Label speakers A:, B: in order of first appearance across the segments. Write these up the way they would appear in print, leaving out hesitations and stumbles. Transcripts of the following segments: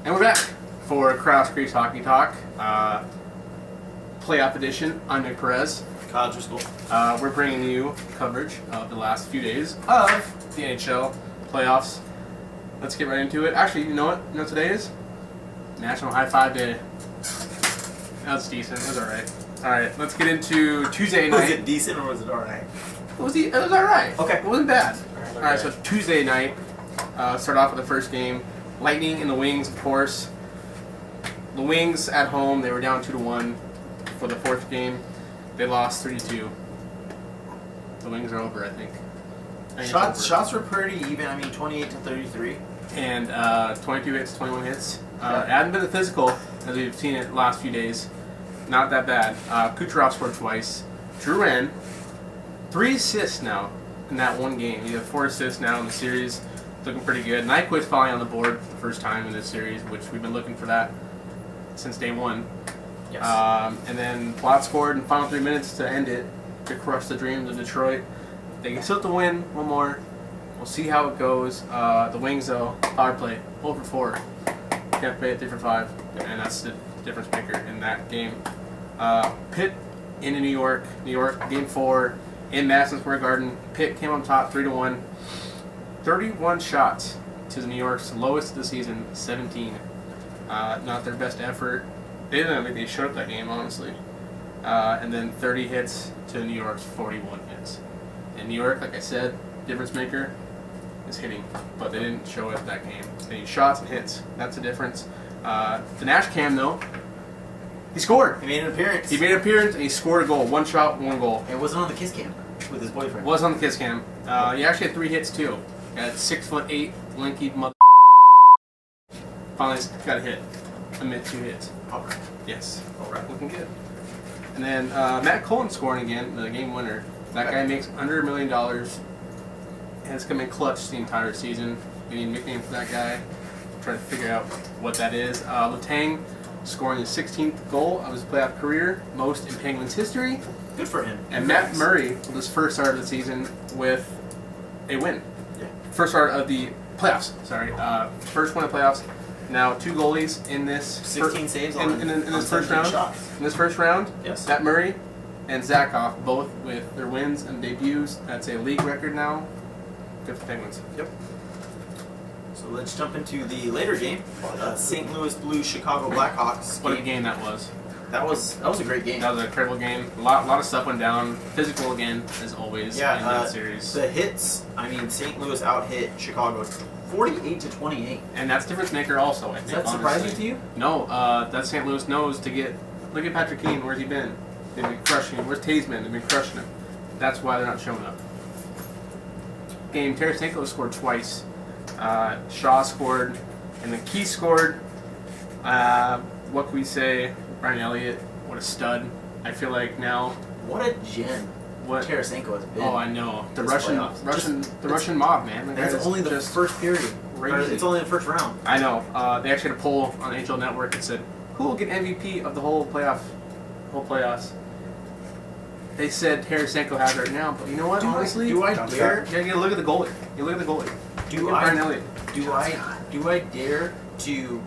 A: And we're back for Crease Hockey Talk, playoff edition. I'm Nick Perez.
B: College or school.
A: We're bringing you coverage of the last few days of the NHL playoffs. Let's get right into it. Actually, you know what? You know what today is? National High Five Day. That was decent. It was alright. Alright, let's get into Tuesday night.
B: Was it decent or was it alright?
A: It was alright.
B: Okay.
A: It wasn't bad. Alright, so Tuesday night, start off with the first game. Lightning and the Wings, of course. The Wings at home, they were down 2-1 for the fourth game. They lost 3-2. The Wings are over, I think.
B: Shots were pretty even. I mean, 28-33.
A: And 22 hits, 21 hits. It hasn't been physical as we've seen it the last few days. Not that bad. Kucherov scored twice. Drew in 3 assists now in that one game. He has 4 assists now in the series. Looking pretty good. Nyquist finally on the board for the first time in this series, which we've been looking for that since day one.
B: Yes.
A: And then Plot scored in the final 3 minutes to end it, to crush the dreams of Detroit. They can still have to win one more. We'll see how it goes. The Wings, though, power play, 0 for 4. Can't play it 3 for 5, and that's the difference maker in that game. Pitt into New York, game 4 in Madison Square Garden. Pitt came on top 3-1. 31 shots to the New York's lowest of the season, 17. Not their best effort. They didn't think they showed up that game, honestly. And then 30 hits to New York's 41 hits. And New York, like I said, difference maker is hitting, but they didn't show it that game. They need shots and hits. That's the difference. The Nash Cam, though, he scored.
B: He made an appearance.
A: He made an appearance and he scored a goal. 1 shot, 1 goal.
B: It wasn't on the kiss cam with his boyfriend.
A: Was on the kiss cam. He actually had 3 hits too. Got 6'8", lanky mother. Finally got a hit amid 2 hits.
B: All right.
A: Yes. All right. Looking good. And then Matt Cullen scoring again, the game winner. That guy makes under $1 million. And it's come in clutch the entire season. We need a nickname for that guy. Trying to figure out what that is. Letang scoring his 16th goal of his playoff career, most in Penguins history.
B: Good for him.
A: And Matt Murray with his first start of the season with a win.
B: Yeah.
A: First start of the playoffs. Sorry, first one of the playoffs. Now 2 goalies in this
B: 16 saves
A: in this first round.
B: Shots.
A: In this first round,
B: Yes.
A: Matt Murray and Zakhoff both with their wins and debuts. That's a league record now. Good for Penguins.
B: Yep. So let's jump into the later game. St. Louis Blues, Chicago Blackhawks.
A: What a game that was.
B: That was a great game.
A: That was an incredible game. A lot of stuff went down. Physical again, as always in that series.
B: The hits. I mean, St. Louis out hit Chicago 48-28.
A: And that's difference maker also, I think.
B: Is that surprising to you?
A: No, that St. Louis knows to get. Look at Patrick Kane. Where's he been? They've been crushing him. Where's Tazeman? They've been crushing him. That's why they're not showing up. Game, Tarasenko scored twice. Shaw scored, and then Key scored. What can we say? Brian Elliott, what a stud. I feel like now.
B: What a gem.
A: What
B: Tarasenko has been.
A: Oh, I know. The
B: playoffs.
A: Russian mob, man.
B: And it's only the first period.
A: Crazy.
B: It's only the first round.
A: I know. They actually had a poll on NHL Network that said, "Who will get MVP of the whole playoffs?" They said Tarasenko has it right now, but you know what? Honestly,
B: do I dare?
A: You gotta look at the goalie. You look at the goalie. Brian Elliott.
B: Do I dare to?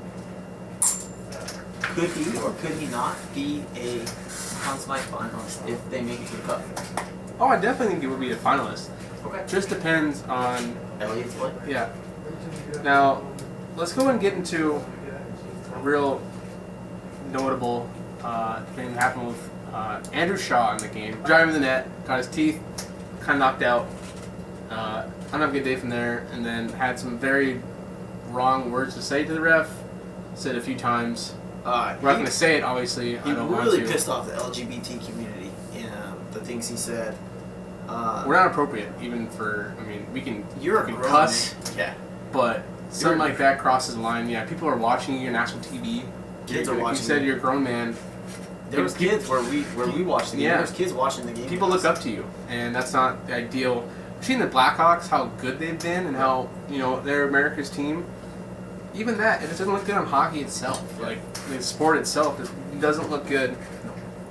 B: Could he or could he not be a Conn Smythe finalist if they make it to the cup?
A: Oh, I definitely think he would be a finalist.
B: Okay.
A: Just depends on.
B: Elliott's play.
A: Yeah. Now, let's go and get into a real notable thing that happened with Andrew Shaw in the game. Driving the net, got his teeth kind of knocked out. Not a good day from there, and then had some very wrong words to say to the ref. Said a few times. We're not going to say it, obviously.
B: He really pissed off the LGBT community in the things he said.
A: We're not appropriate, even for. I mean, we can.
B: You're
A: we
B: a
A: can
B: grown
A: cuss.
B: man. Yeah.
A: But something like that crosses the line. Yeah, people are watching you on national TV.
B: Kids are
A: watching.
B: watching.
A: You said you're a grown man.
B: There was kids where we watched the game.
A: Yeah.
B: There was kids watching the game.
A: People look up to you, and that's not the ideal. We've seen the Blackhawks, how good they've been, and how they're America's team. Even that, it doesn't look good on hockey itself. Like the sport itself, it doesn't look good.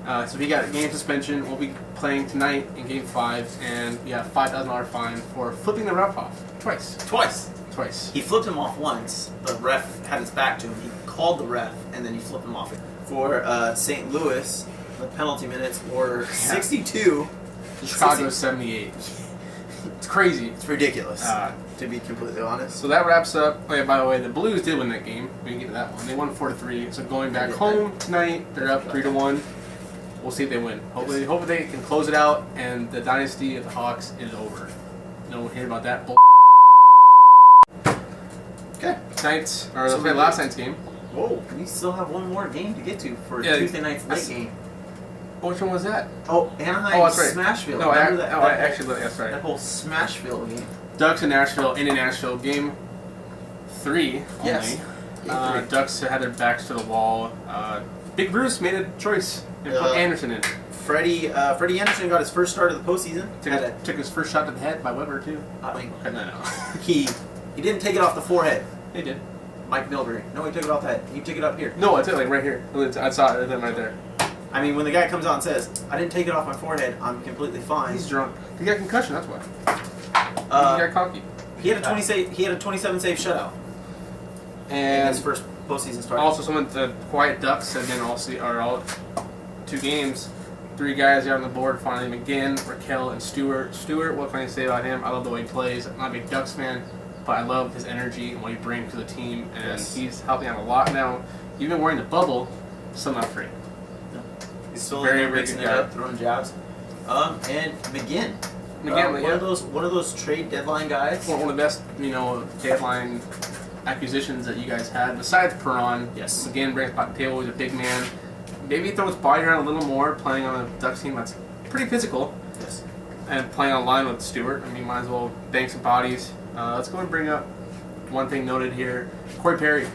A: So he got a game suspension. We'll be playing tonight in Game 5, and we got a $5,000 fine for flipping the ref off twice.
B: Twice.
A: Twice.
B: He flipped him off once. The ref had his back to him. He called the ref, and then you flip him off. For St. Louis, the penalty minutes were 62.
A: Chicago 78. It's crazy.
B: It's ridiculous, to be completely honest.
A: So that wraps up. Oh yeah, by the way, the Blues did win that game. We can get to that one. They won 4-3. So going back home tonight, they're up 3-1. We'll see if they win. Hopefully they can close it out, and the dynasty of the Hawks is over. No one hear about that bull.
B: Okay.
A: Last night's game.
B: Whoa, we still have one more game to get to for Tuesday night's late game.
A: Which one was that?
B: Oh, Anaheim
A: that's right.
B: Smashville.
A: No,
B: that whole Smashville game.
A: Ducks in Nashville, game 3 only.
B: Yes.
A: Ducks had their backs to the wall. Big Bruce made a choice and put Anderson in.
B: Freddie Anderson got his first start of the postseason.
A: Took his first shot to the head by Weber too.
B: I mean,
A: no.
B: he didn't take it off the forehead.
A: He did.
B: Mike Milbury. No, he took it off the head. He took it up here.
A: No, I took it like right here. I saw it right there.
B: I mean, when the guy comes out and says, "I didn't take it off my forehead. I'm completely fine."
A: He's drunk. He got concussion. That's why. He got cocky.
B: He had a 27 save shutout.
A: And
B: his first postseason start.
A: Also, some of the quiet Ducks have been all 2 games. 3 guys out on the board finally: McGinn, Raquel, and Stewart. Stewart, what can I say about him? I love the way he plays. I'm not a big Ducks fan, but I love his energy and what he brings to the team, and he's helping out a lot now. Even wearing the bubble, still not free.
B: He's still
A: very
B: mixing it up, throwing jabs. And McGinn. One of those trade deadline guys.
A: One of the best, deadline acquisitions that you guys had, besides Perron.
B: Yes.
A: McGinn brings back the table. He's a big man. Maybe he throws body around a little more, playing on a Ducks team that's pretty physical.
B: Yes.
A: And playing on line with Stewart. I mean, might as well bang some bodies. Let's go and bring up one thing noted here. Corey Perry.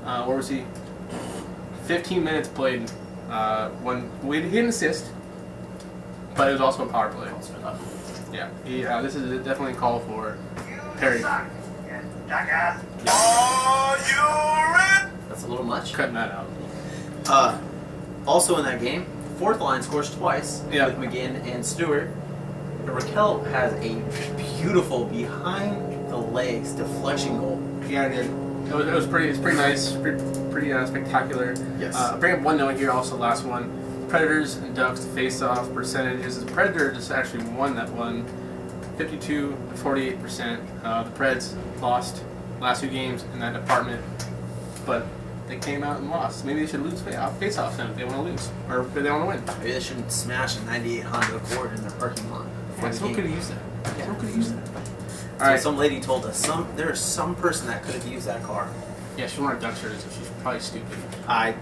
A: Where was he? 15 minutes played. He didn't assist, but it was also a power play. Yeah. This is definitely a call for Perry.
B: That's a little much.
A: Cutting that out.
B: Also in that game, fourth line scores twice with McGinn and Stewart. Raquel has a beautiful behind the legs deflection goal.
A: Yeah, it did. It was pretty nice, pretty spectacular.
B: Yes.
A: I'll bring up one note here, also last one. Predators and Ducks face-off percentages. The Predators actually won that one, 52% to 48%. The Preds lost last 2 games in that department, but they came out and lost. Maybe they should lose face-offs then if they want to lose, or if they want to win.
B: Maybe they shouldn't smash a 98 Honda Accord in their parking lot.
A: Someone could have used that.
B: Yeah.
A: Someone could have used that.
B: So
A: All right.
B: some lady told us there is some person that could have used that car.
A: Yeah, she wanted a Duck shirt, so she's probably stupid.
B: I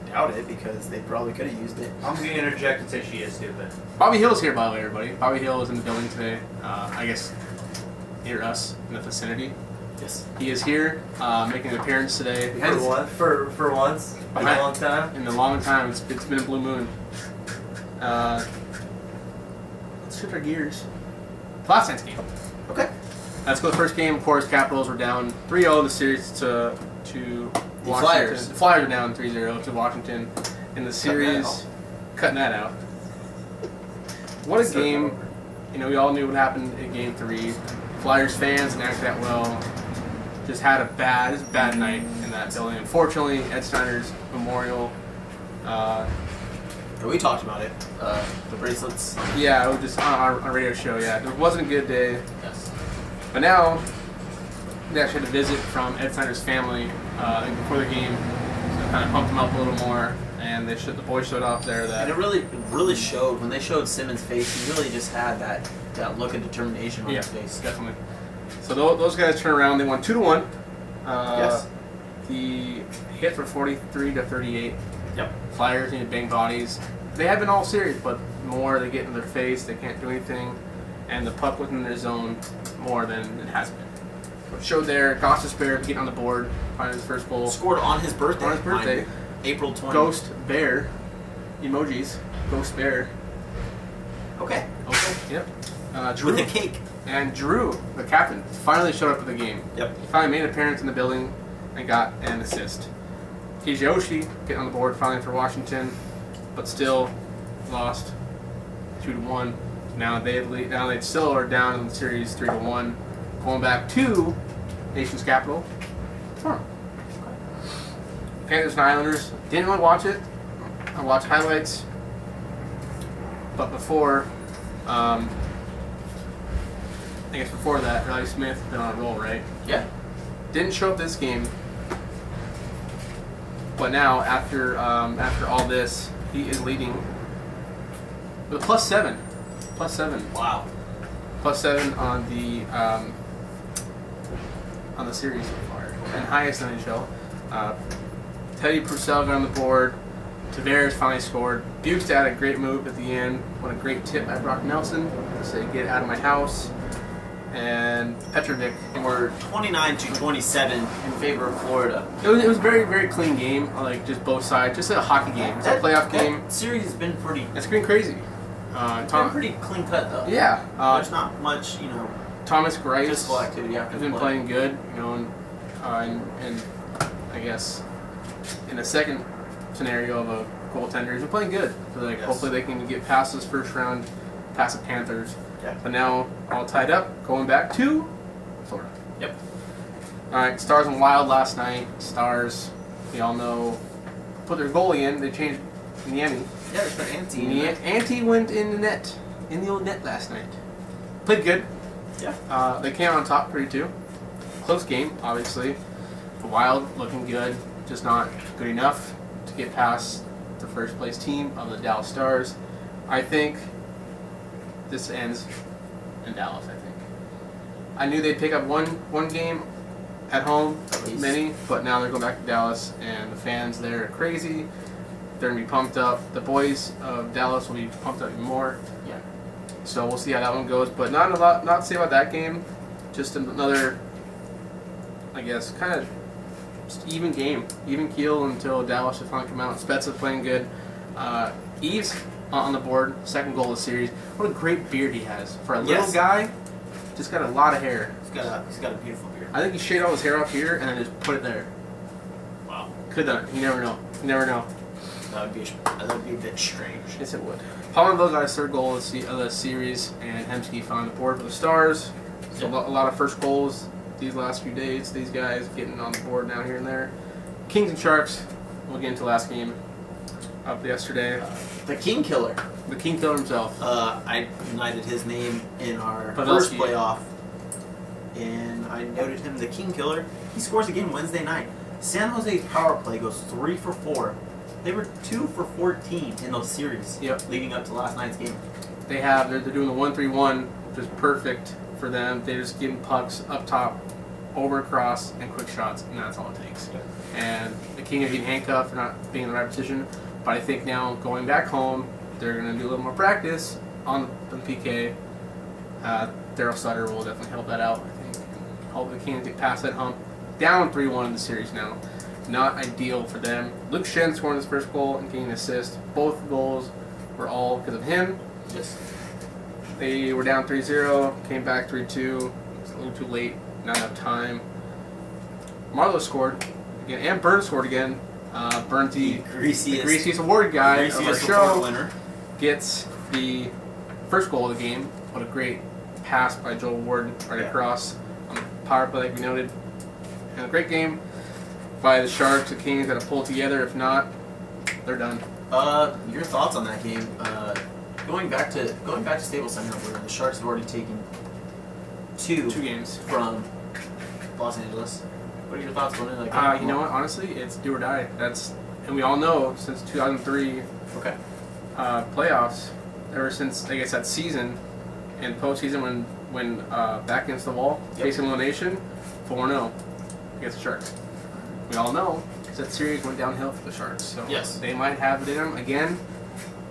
B: doubt it because they probably could have used it.
C: I'm going to interject and say she is stupid.
A: Bobby Hill's here, by the way, everybody. Bobby Hill is in the building today. I guess near us in the vicinity.
B: Yes.
A: He is here, making an appearance today.
C: For what? For once? In a long time?
A: In a long time. It's been a blue moon. Let's shift our gears. Last night's game.
B: Okay.
A: Let's go to the first game. Of course, Capitals were down 3-0 in the series to Washington.
B: Flyers.
A: The Flyers are down 3-0 to Washington in the series. Cutting that out. What a game. We all knew what happened in Game 3. Flyers fans didn't act that well. Just had a bad night in that building. Unfortunately, Ed Snyder's memorial.
B: We talked about it. The bracelets.
A: Yeah, it was just on our radio show. Yeah, it wasn't a good day.
B: Yes.
A: But now they actually had a visit from Ed Snyder's family before the game, so kind of pumped him up a little more. And the boys showed off there that.
B: And it really showed when they showed Simmons' face. He really just had that look of determination on his face.
A: Definitely. So those guys turned around. They won 2-1.
B: Yes.
A: The hits were 43-38.
B: Yep.
A: Flyers need to bang bodies. They have been all series, but more they get in their face. They can't do anything, and the puck within their zone more than it has been. What showed there, Goss Bear getting on the board, finding his first goal.
B: Scored on his birthday.
A: On his birthday.
B: April 20th.
A: Ghost Bear. Emojis. Ghost Bear.
B: Okay.
A: Yep. Drew.
B: With a cake.
A: And Drew, the captain, finally showed up for the game.
B: Yep.
A: He finally made an appearance in the building and got an assist. Kiyoshi getting on the board finally for Washington, but still lost 2-1. Now they still are down in the series 3-1, going back to Nation's capital tomorrow. Panthers and Islanders. Didn't really watch it. I watched highlights. But before, I guess before that, Riley Smith been on a roll, right?
B: Yeah.
A: Didn't show up this game. But now, after all this, he is leading with a +7. +7.
B: Wow.
A: +7 on the series so far, and highest in the NHL. Teddy Purcell got on the board. Tavares finally scored. Bukestad had a great move at the end. What a great tip by Brock Nelson to say, "Get out of my house." And Petrovic.
B: And we're 29-27 in favor of Florida.
A: It was a very, very clean game, like just both sides. Just a hockey game. It's a playoff game.
B: That series has been pretty.
A: It's been crazy.
B: It's been pretty clean cut though.
A: Yeah.
B: There's not much,
A: Thomas Grice
B: physical activity after
A: has
B: the
A: been
B: play.
A: playing good, and I guess in the second scenario of a goaltender, he's been playing good. So hopefully they can get past this first round, past the Panthers.
B: Yeah.
A: But now all tied up, going back to Florida.
B: Yep.
A: All right, Stars and Wild last night. Stars, we all know, put their goalie in. They changed Niemi.
B: Yeah, there's that Ante.
A: Ante went in the net, in the old net last night. Played good.
B: Yeah.
A: They came out on top 3-2. Close game, obviously. The Wild looking good, just not good enough to get past the first place team of the Dallas Stars. I think this ends in Dallas, I think. I knew they'd pick up one game at home, many, but now they're going back to Dallas, and the fans there are crazy. They're going to be pumped up. The boys of Dallas will be pumped up even more.
B: Yeah.
A: So we'll see how that one goes. But not a lot to say about that game. Just another, I guess, kind of even game. Even keel until Dallas should finally come out. Spezza playing good. Eves on the board. Second goal of the series. What a great beard he has. For a little guy, just got a lot of hair.
B: He's got a beautiful beard.
A: I think he shaved all his hair off here and then just put it there.
B: Wow.
A: Could done. You never know. You never know.
B: That would be a bit strange.
A: Yes, it would. Palmerville got his third goal of the series, and Hemsky found the board for the Stars. So a lot of first goals these last few days. These guys getting on the board now here and there. Kings and Sharks. We'll get into the last game up yesterday.
B: The King Killer.
A: The King Killer himself.
B: I united his name in our
A: Pavelski.
B: first playoff, and I noted him the King Killer. He scores again Wednesday night. San Jose's power play goes 3 for 4. They were 2 for 14 in those series leading up to last night's game.
A: They're doing the 1-3-1, which is perfect for them. They're just getting pucks up top, over across, and quick shots, and that's all it takes.
B: Yeah.
A: And the King is getting handcuffed for not being in the right position. But I think now going back home, they're going to do a little more practice on the PK. Daryl Sutter will definitely help that out, I think. Hope the Kings get past that hump. Down 3-1 in the series now. Not ideal for them. Luke Shen scoring his first goal and getting an assist. Both goals were all because of him.
B: Yes.
A: They were down 3-0, came back 3-2. It's a little too late, not enough time. Marlowe scored again, and Burns scored again. Burns, the greasiest award guy of our show,
B: winner,
A: gets the first goal of the game. What a great pass by Joel Ward right across on the power play, like we noted. And a great game by the Sharks. The Kings got to pull together. If not, they're done.
B: Your thoughts on that game? Going back to Staples Center, where the Sharks have already taken two
A: games
B: from Los Angeles. What are your thoughts going into that game?
A: You know what? Honestly, it's do or die. And we all know since 2003 playoffs, ever since I guess that season and postseason when back against the wall, facing elimination, 4-0 against the Sharks. We all know that series went downhill for the Sharks, so they might have it in them again.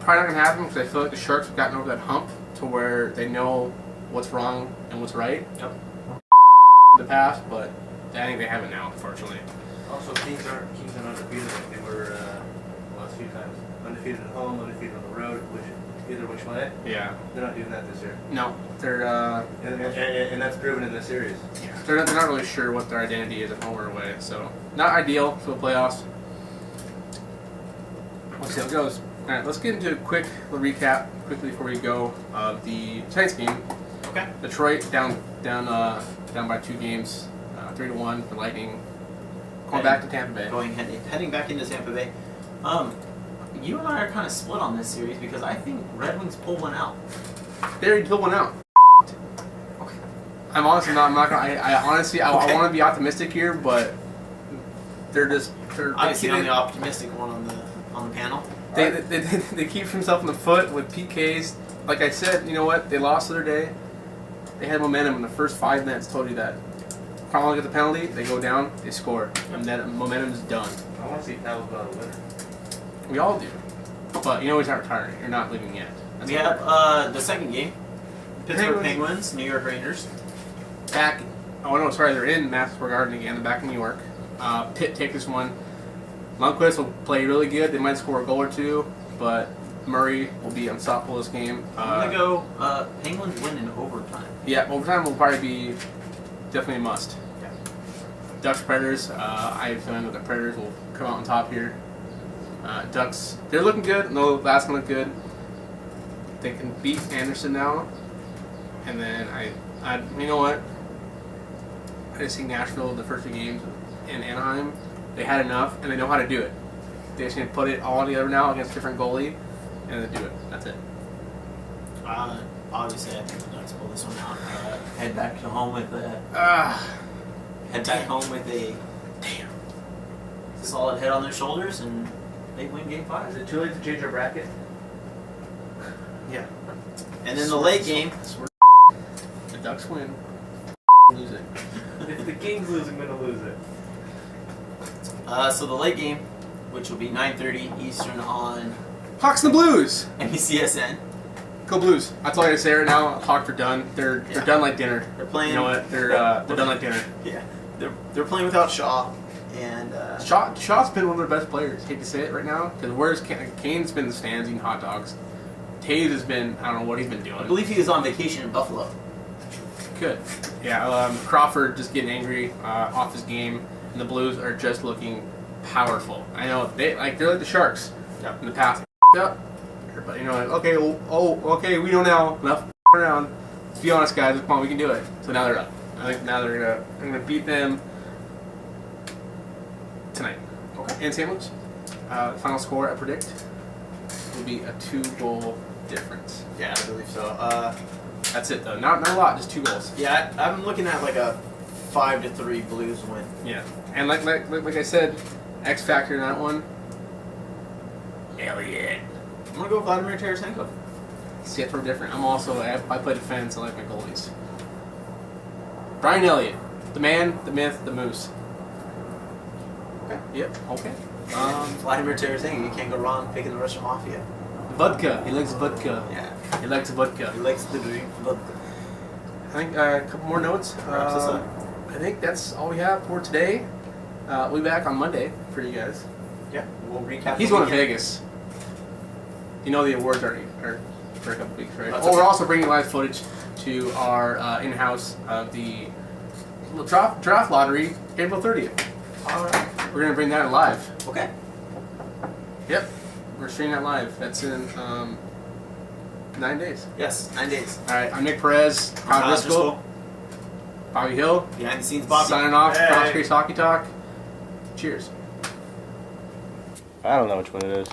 A: Probably not gonna happen because I feel like the Sharks have gotten over that hump to where they know what's wrong and what's right.
B: Yep.
A: In the past, but I think they have it now, unfortunately.
C: Also, Kings aren't undefeated like they were the last few times. Undefeated at home, undefeated on the road, either which way.
A: Yeah.
C: They're not doing that this year.
A: No, they're
C: and that's proven in this series.
A: yeah, they're not really sure what their identity is at home or away, so not ideal for the playoffs. We'll see how it goes. All right, let's get into a quick recap quickly before we go of the tonight's game.
B: Okay.
A: Detroit down by 2 games, 3-1 for Lightning. Going back to Tampa Bay.
B: Heading back into Tampa Bay. You and I are kind of split on this series because I think Red Wings pull one out.
A: They already pulled one out.
B: Okay.
A: I'm honestly not. I'm not gonna. I honestly. I want to be optimistic here, but they're
B: Obviously, I'm the optimistic one on the panel.
A: They keep themselves in the foot with PKs. Like I said, you know what? They lost the other day. They had momentum in the first 5 minutes. Told you that. Probably get the penalty. They go down. They score, and then momentum is done.
C: I want to see Pavel go a winner.
A: We all do. But you know he's not retiring. You're not leaving yet. That's
B: We have the second game. Pittsburgh Penguins, New York Rangers.
A: Back. Oh no, sorry. They're in Madison Square Garden again. They're back in New York. Pitt take this one. Lundqvist will play really good. They might score a goal or two, but Murray will be unstoppable this game.
B: I'm gonna go Penguins win in overtime.
A: Yeah, overtime will probably be definitely a must.
B: Yeah.
A: Ducks Predators. I have a feeling that the Predators will come out on top here. Ducks, they're looking good. No, last one looked good. They can beat Anderson now, and then I you know what? I just think Nashville the first 2 games in Anaheim, they had enough and they know how to do it. They just need to put it all together now against a different goalie, and then do it. That's it.
B: Obviously, I think the Ducks pull this one out. Head back home with a
A: Damn.
B: solid head on their shoulders, and they win Game 5.
C: Is it too late to change our bracket?
A: Yeah.
B: And then the late game.
A: The Ducks win. Lose it.
C: If the Kings lose, I'm gonna lose it.
B: So the late game, which will be 9:30 Eastern on
A: Hawks and the Blues.
B: NBCSN.
A: Go Blues. That's all I gotta say right now. Hawks are done. They're done like dinner.
B: They're playing.
A: You know what? They're done like dinner.
B: Yeah, they're playing without Shaw, and
A: Shaw's been one of their best players. Hate to say it right now, because where's Kane's been in the stands eating hot dogs. Taves has been, I don't know what he's been doing.
B: I believe he was on vacation in Buffalo.
A: Good. Yeah, Crawford just getting angry off his game, and the Blues are just looking powerful. I know they're like the Sharks in the past. Up, but you know, like, okay, okay, we know now. Enough around. Let's be honest, guys. Come on, we can do it. So now they're up. I think now they're gonna beat them tonight. Okay. In St. Louis. Final score I predict will be a 2-goal difference.
B: Yeah, I believe so.
A: That's it though. Not a lot, just 2 goals.
B: Yeah, I'm looking at like a 5-3 Blues win.
A: Yeah, and like I said, X factor in that one. Elliott.
B: I'm gonna go Vladimir Tarasenko.
A: See, it's real different. I play defense. I like my goalies. Brian Elliott, the man, the myth, the moose.
B: Okay.
A: Yep. Okay.
B: Vladimir Tarasenko. You can't go wrong picking the Russian Mafia.
A: Vodka. He likes vodka.
B: Yeah.
A: He likes vodka.
B: He likes to drink vodka.
A: I think a couple more notes. I think that's all we have for today. We'll be back on Monday for you guys.
B: Yeah. We'll recap.
A: He's going to Vegas. You know the awards are for a couple weeks, right?
B: That's
A: We're
B: okay.
A: also bringing live footage to our in-house of the draft lottery, April 30th.
B: All right.
A: We're going to bring that live.
B: Okay.
A: Yep. We're streaming that live. That's in 9 days.
B: Yes. 9 days.
A: All right. I'm Nick Perez. Kyle Driscoll. Bobby Hill.
B: Behind the scenes, Bobby.
A: Signing off.
B: Hey.
A: Cross Crease Hockey Talk. Cheers. I don't know which one it is.